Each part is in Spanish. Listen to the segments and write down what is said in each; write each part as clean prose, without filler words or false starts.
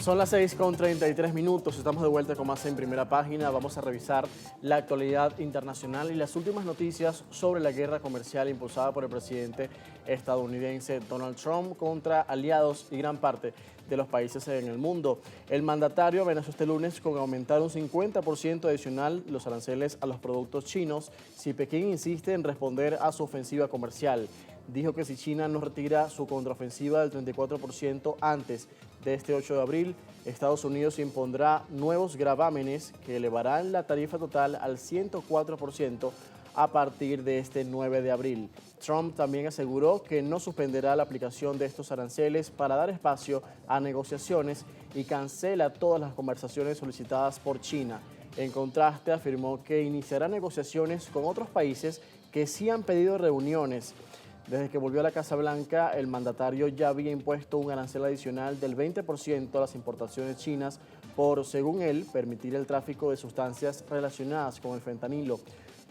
Son las 6:33 minutos, estamos de vuelta con más en Primera Página. Vamos a revisar la actualidad internacional y las últimas noticias sobre la guerra comercial impulsada por el presidente estadounidense Donald Trump contra aliados y gran parte de los países en el mundo. El mandatario amenazó este lunes con aumentar un 50% adicional los aranceles a los productos chinos si Pekín insiste en responder a su ofensiva comercial. Dijo que si China no retira su contraofensiva del 34% antes de este 8 de abril, Estados Unidos impondrá nuevos gravámenes que elevarán la tarifa total al 104% a partir de este 9 de abril. Trump también aseguró que no suspenderá la aplicación de estos aranceles para dar espacio a negociaciones y cancela todas las conversaciones solicitadas por China. En contraste, afirmó que iniciará negociaciones con otros países que sí han pedido reuniones. Desde que volvió a la Casa Blanca, el mandatario ya había impuesto un arancel adicional del 20% a las importaciones chinas por, según él, permitir el tráfico de sustancias relacionadas con el fentanilo.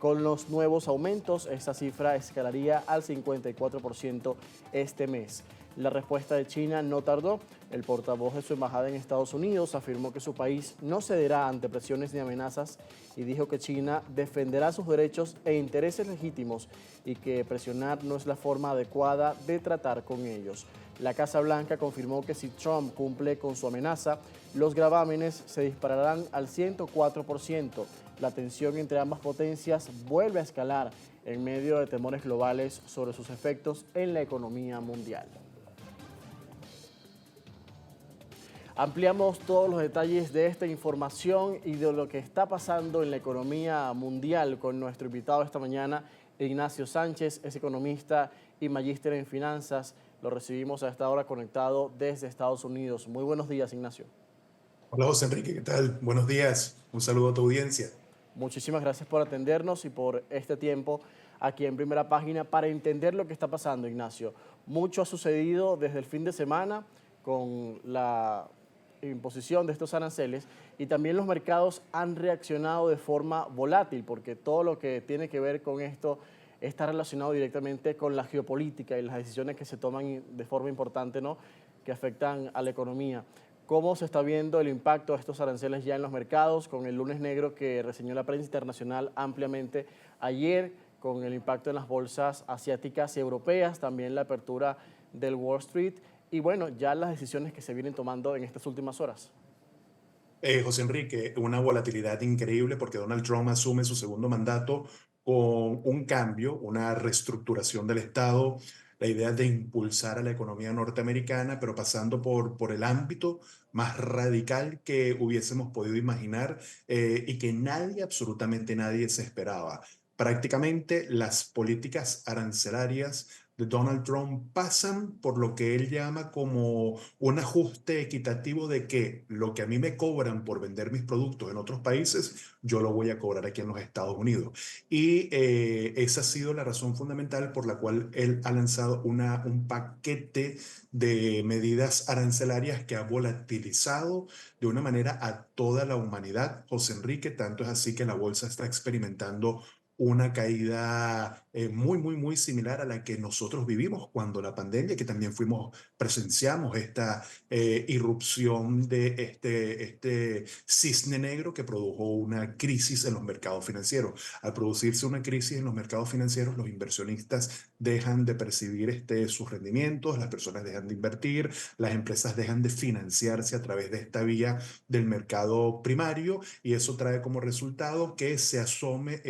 Con los nuevos aumentos, esta cifra escalaría al 54% este mes. La respuesta de China no tardó. El portavoz de su embajada en Estados Unidos afirmó que su país no cederá ante presiones ni amenazas y dijo que China defenderá sus derechos e intereses legítimos y que presionar no es la forma adecuada de tratar con ellos. La Casa Blanca confirmó que si Trump cumple con su amenaza, los gravámenes se dispararán al 104%. La tensión entre ambas potencias vuelve a escalar en medio de temores globales sobre sus efectos en la economía mundial. Ampliamos todos los detalles de esta información y de lo que está pasando en la economía mundial con nuestro invitado esta mañana, Ignacio Sánchez, es economista y magíster en finanzas. Lo recibimos a esta hora conectado desde Estados Unidos. Muy buenos días, Ignacio. Hola José Enrique, ¿qué tal? Buenos días. Un saludo a tu audiencia. Muchísimas gracias por atendernos y por este tiempo aquí en Primera Página para entender lo que está pasando, Ignacio. Mucho ha sucedido desde el fin de semana con la imposición de estos aranceles y también los mercados han reaccionado de forma volátil porque todo lo que tiene que ver con esto está relacionado directamente con la geopolítica y las decisiones que se toman de forma importante, ¿no?, que afectan a la economía. ¿Cómo se está viendo el impacto de estos aranceles ya en los mercados con el lunes negro que reseñó la prensa internacional ampliamente ayer, con el impacto en las bolsas asiáticas y europeas, también la apertura del Wall Street y bueno, ya las decisiones que se vienen tomando en estas últimas horas? José Enrique, una volatilidad increíble porque Donald Trump asume su segundo mandato con un cambio, una reestructuración del Estado, la idea de impulsar a la economía norteamericana, pero pasando por el ámbito más radical que hubiésemos podido imaginar y que nadie, absolutamente nadie, se esperaba. Prácticamente las políticas arancelarias de Donald Trump pasan por lo que él llama como un ajuste equitativo de que lo que a mí me cobran por vender mis productos en otros países, yo lo voy a cobrar aquí en los Estados Unidos. Y esa ha sido la razón fundamental por la cual él ha lanzado un paquete de medidas arancelarias que ha volatilizado de una manera a toda la humanidad. José Enrique, tanto es así que la bolsa está experimentando una caída muy similar a la que nosotros vivimos cuando la pandemia, que también presenciamos esta irrupción de este cisne negro que produjo una crisis en los mercados financieros. Al producirse una crisis en los mercados financieros, los inversionistas dejan de percibir sus rendimientos, las personas dejan de invertir, las empresas dejan de financiarse a través de esta vía del mercado primario y eso trae como resultado que se asome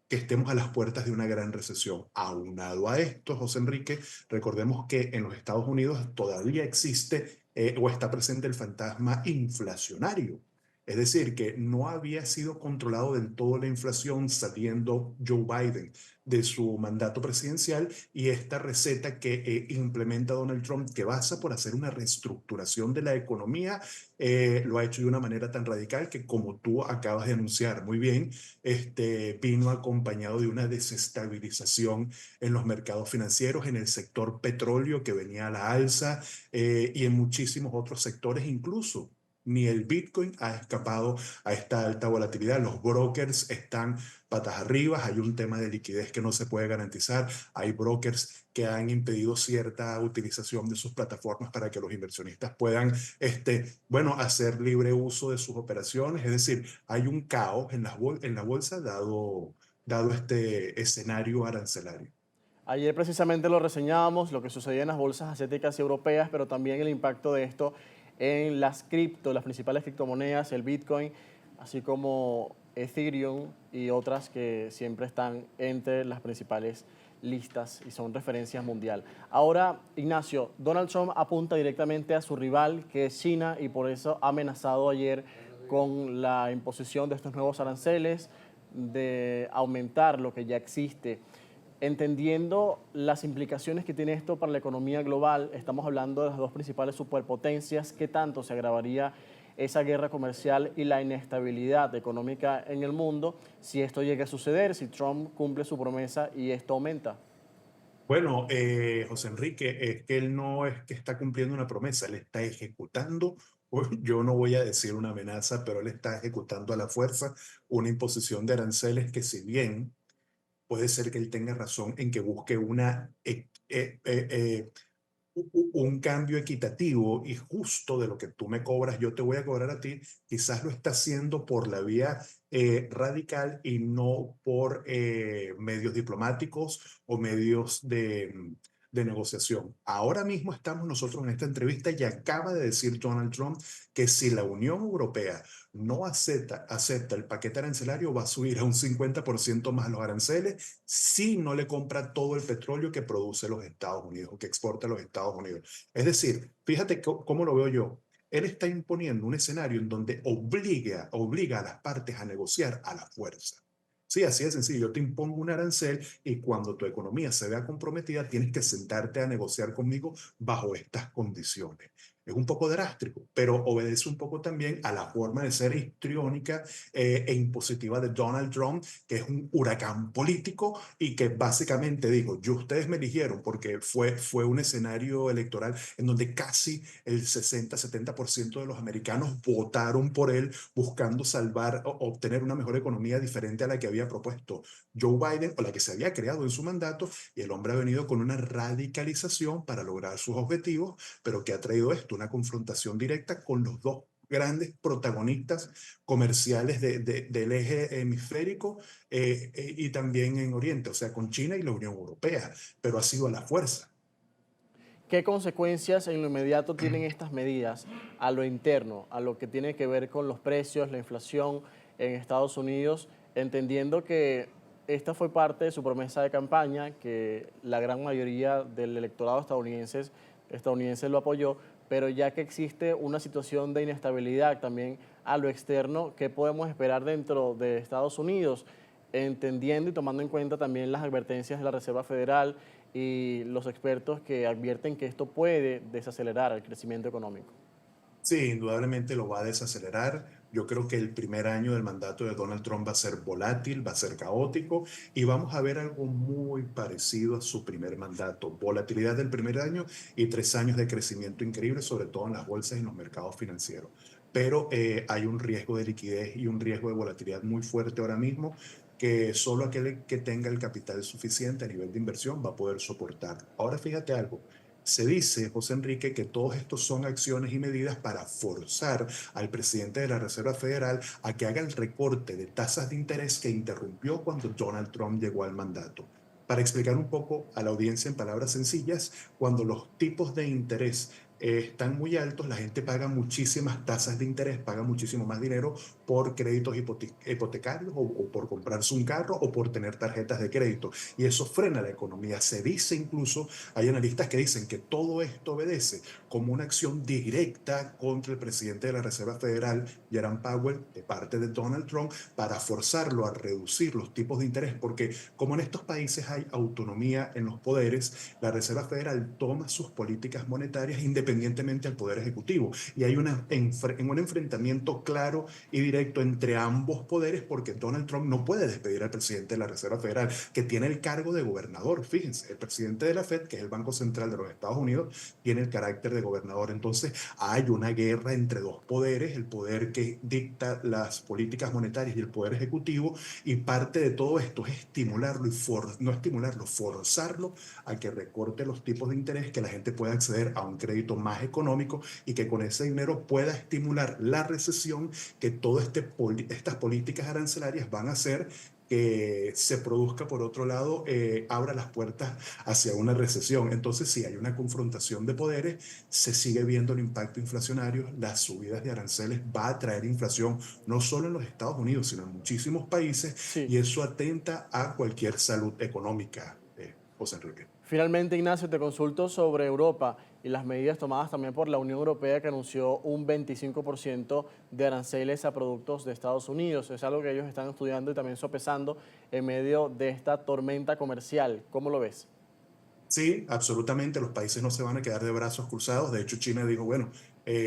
que estemos a las puertas de una gran recesión. Aunado a esto, José Enrique, recordemos que en los Estados Unidos todavía existe o está presente el fantasma inflacionario. Es decir, que no había sido controlado del todo la inflación saliendo Joe Biden de su mandato presidencial y esta receta que implementa Donald Trump, que basa por hacer una reestructuración de la economía, lo ha hecho de una manera tan radical que, como tú acabas de anunciar muy bien, vino acompañado de una desestabilización en los mercados financieros, en el sector petróleo que venía a la alza y en muchísimos otros sectores incluso. ni el Bitcoin ha escapado a esta alta volatilidad. Los brokers están patas arriba, hay un tema de liquidez que no se puede garantizar, hay brokers que han impedido cierta utilización de sus plataformas para que los inversionistas puedan, bueno, hacer libre uso de sus operaciones. Es decir, hay un caos en en la bolsa dado este escenario arancelario. Ayer precisamente lo reseñábamos, lo que sucedía en las bolsas asiáticas y europeas, pero también el impacto de esto en las las principales criptomonedas, el Bitcoin, así como Ethereum y otras que siempre están entre las principales listas y son referencias mundial. Ahora, Ignacio, Donald Trump apunta directamente a su rival, que es China, y por eso ha amenazado ayer con la imposición de estos nuevos aranceles, de aumentar lo que ya existe. Entendiendo las implicaciones que tiene esto para la economía global, estamos hablando de las dos principales superpotencias, ¿qué tanto se agravaría esa guerra comercial y la inestabilidad económica en el mundo si esto llega a suceder, si Trump cumple su promesa y esto aumenta? Bueno, José Enrique, es que él no es que está cumpliendo una promesa, él está ejecutando, yo no voy a decir una amenaza, pero él está ejecutando a la fuerza una imposición de aranceles que, si bien puede ser que él tenga razón en que busque un cambio equitativo y justo de lo que tú me cobras, yo te voy a cobrar a ti, quizás lo está haciendo por la vía radical y no por medios diplomáticos o medios de negociación. Ahora mismo estamos nosotros en esta entrevista y acaba de decir Donald Trump que si la Unión Europea no acepta el paquete arancelario, va a subir a un 50% más los aranceles si no le compra todo el petróleo que produce los Estados Unidos o que exporta a los Estados Unidos. Es decir, fíjate cómo lo veo yo. Él está imponiendo un escenario en donde obliga a las partes a negociar a la fuerza. Sí, así de sencillo. Yo te impongo un arancel y cuando tu economía se vea comprometida, tienes que sentarte a negociar conmigo bajo estas condiciones. Es un poco drástico, pero obedece un poco también a la forma de ser histriónica e impositiva de Donald Trump, que es un huracán político y que básicamente digo, yo ustedes me eligieron porque fue un escenario electoral en donde casi el 60-70% de los americanos votaron por él buscando salvar o obtener una mejor economía diferente a la que había propuesto Joe Biden o la que se había creado en su mandato, y el hombre ha venido con una radicalización para lograr sus objetivos, pero que ha traído esto, una confrontación directa con los dos grandes protagonistas comerciales del eje hemisférico y también en Oriente, o sea, con China y la Unión Europea, pero ha sido a la fuerza. ¿Qué consecuencias en lo inmediato tienen estas medidas a lo interno, a lo que tiene que ver con los precios, la inflación en Estados Unidos, entendiendo que esta fue parte de su promesa de campaña, que la gran mayoría del electorado estadounidense lo apoyó, pero ya que existe una situación de inestabilidad también a lo externo, ¿qué podemos esperar dentro de Estados Unidos? Entendiendo y tomando en cuenta también las advertencias de la Reserva Federal y los expertos que advierten que esto puede desacelerar el crecimiento económico. Sí, indudablemente lo va a desacelerar. Yo creo que el primer año del mandato de Donald Trump va a ser volátil, va a ser caótico y vamos a ver algo muy parecido a su primer mandato. Volatilidad del primer año y 3 años de crecimiento increíble, sobre todo en las bolsas y en los mercados financieros. Pero hay un riesgo de liquidez y un riesgo de volatilidad muy fuerte ahora mismo que solo aquel que tenga el capital suficiente a nivel de inversión va a poder soportar. Ahora fíjate algo. Se dice, José Enrique, que todos estos son acciones y medidas para forzar al presidente de la Reserva Federal a que haga el recorte de tasas de interés que interrumpió cuando Donald Trump llegó al mandato. Para explicar un poco a la audiencia en palabras sencillas, cuando los tipos de interés están muy altos, la gente paga muchísimas tasas de interés, paga muchísimo más dinero por créditos hipotecarios o por comprarse un carro o por tener tarjetas de crédito. Y eso frena la economía. Se dice incluso, hay analistas que dicen que todo esto obedece como una acción directa contra el presidente de la Reserva Federal, Jerome Powell, de parte de Donald Trump, para forzarlo a reducir los tipos de interés, porque como en estos países hay autonomía en los poderes, la Reserva Federal toma sus políticas monetarias independientemente independientemente al Poder Ejecutivo. Y hay un enfrentamiento claro y directo entre ambos poderes, porque Donald Trump no puede despedir al presidente de la Reserva Federal, que tiene el cargo de gobernador. Fíjense, el presidente de la Fed, que es el Banco Central de los Estados Unidos, tiene el carácter de gobernador. Entonces hay una guerra entre dos poderes, el poder que dicta las políticas monetarias y el Poder Ejecutivo, y parte de todo esto es estimularlo no estimularlo, forzarlo a que recorte los tipos de interés, que la gente pueda acceder a un crédito más económico y que con ese dinero pueda estimular la recesión, que todas estas políticas arancelarias van a hacer que se produzca, por otro lado, abra las puertas hacia una recesión. Entonces, si hay una confrontación de poderes, se sigue viendo el impacto inflacionario, las subidas de aranceles va a traer inflación no solo en los Estados Unidos, sino en muchísimos países, Sí. y eso atenta a cualquier salud económica, José Enrique. Finalmente, Ignacio, te consulto sobre Europa y las medidas tomadas también por la Unión Europea, que anunció un 25% de aranceles a productos de Estados Unidos. Es algo que ellos están estudiando y también sopesando en medio de esta tormenta comercial. ¿Cómo lo ves? Sí, absolutamente, los países no se van a quedar de brazos cruzados. De hecho, China dijo, bueno,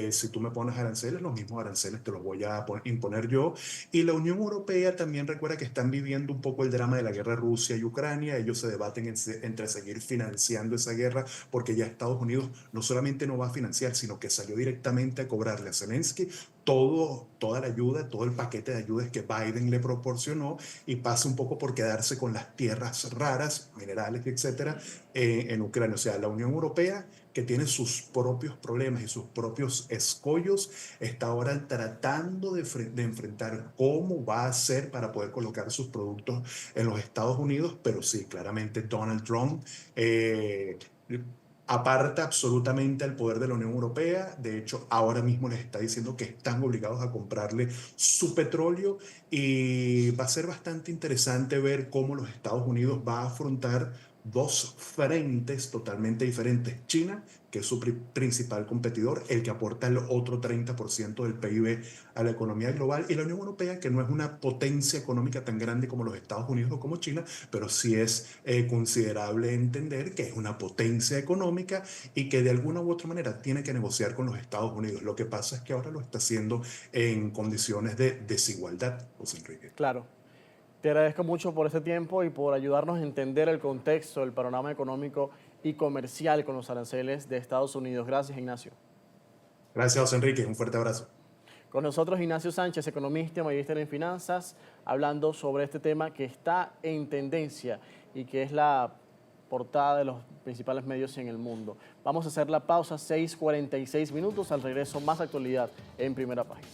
si tú me pones aranceles, los mismos aranceles te los voy a imponer yo. Y la Unión Europea también recuerda que están viviendo un poco el drama de la guerra Rusia y Ucrania. Ellos se debaten entre seguir financiando esa guerra, porque ya Estados Unidos no solamente no va a financiar, sino que salió directamente a cobrarle a Zelensky toda la ayuda, todo el paquete de ayudas que Biden le proporcionó, y pasa un poco por quedarse con las tierras raras, minerales, etcétera, en Ucrania. O sea, la Unión Europea, que tiene sus propios problemas y sus propios escollos, está ahora tratando de enfrentar cómo va a hacer para poder colocar sus productos en los Estados Unidos, pero sí, claramente Donald Trump aparta absolutamente al poder de la Unión Europea. De hecho, ahora mismo les está diciendo que están obligados a comprarle su petróleo, y va a ser bastante interesante ver cómo los Estados Unidos va a afrontar dos frentes totalmente diferentes. China, que es su principal competidor, el que aporta el otro 30% del PIB a la economía global, y la Unión Europea, que no es una potencia económica tan grande como los Estados Unidos o como China, pero sí es considerable entender que es una potencia económica y que de alguna u otra manera tiene que negociar con los Estados Unidos. Lo que pasa es que ahora lo está haciendo en condiciones de desigualdad, José Enrique. Claro. Te agradezco mucho por este tiempo y por ayudarnos a entender el contexto, el panorama económico y comercial con los aranceles de Estados Unidos. Gracias, Ignacio. Gracias, José Enrique. Un fuerte abrazo. Con nosotros Ignacio Sánchez, economista y magíster en finanzas, hablando sobre este tema que está en tendencia y que es la portada de los principales medios en el mundo. Vamos a hacer la pausa, 6:46 minutos. Al regreso, más actualidad en Primera Página.